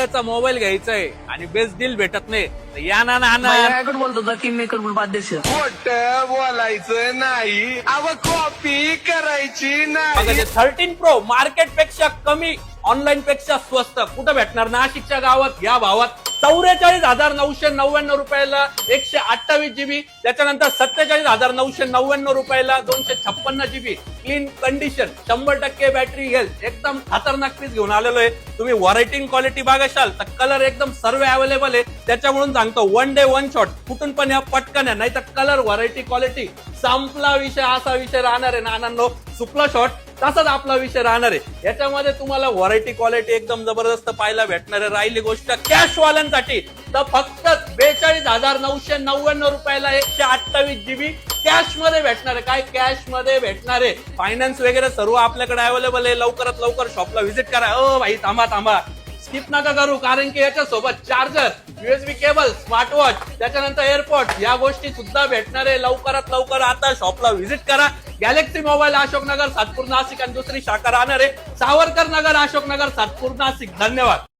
रुपयाचा मोबाईल घ्यायचा आहे आणि बेस्ट डील भेटत नाही तर या ना माझ्याकडे बोलतो होता किंग मेकर ग्रुप अध्यक्ष. खोट बोलायचं नाही. अव कॉपी करायची नाही. 13 प्रो मार्केट पेक्षा कमी, ऑनलाईन पेक्षा स्वस्त कुठं भेटणार? नाशिकच्या गावात या भावात 44,999 रुपयाला 128 जीबी, त्याच्यानंतर 47,999 रुपयाला 256 GB, clean condition, 100% battery health, एकदम खतरनाक पीस घेऊन आलेलो आहे. तुम्ही व्हरायटी क्वालिटी बघाल तर कलर एकदम सर्व अवेलेबल आहे. त्याच्यामुळे सांगतो वन डे वन शॉट, कुठून पण या पटकन आहे, नाही तर कलर व्हरायटी क्वालिटी संपला विषय. असा विषय राहणार आहे नानांनो, सुपला शॉट तसाच आपला विषय राहणार आहे. याच्यामध्ये तुम्हाला व्हरायटी क्वालिटी एकदम जबरदस्त पाहायला भेटणार आहे. राहिली गोष्ट कॅश वाल्यांसाठी तर फक्त 42,999 रुपयाला 128 जीबी कॅश मध्ये भेटणार आहे. काय कॅश मध्ये भेटणार आहे? फायनान्स वगैरे सर्व आपल्याकडे अवेलेबल आहे. लवकरात लवकर शॉपला व्हिजिट करा. ओ भाई थांबा, स्किप नका करू, कारण की याच्यासोबत charger, USB cable, smart watch, त्याच्यानंतर एअरपोर्ट या गोष्टी सुद्धा भेटणार आहे. लवकरात लवकर आता शॉपला व्हिजिट करा. गॅलेक्सी मोबाईल, अशोकनगर, सातपूर, नाशिक आणि दुसरी शाखा राहणार आहे सावरकर नगर, अशोकनगर, सातपूर, नाशिक. धन्यवाद.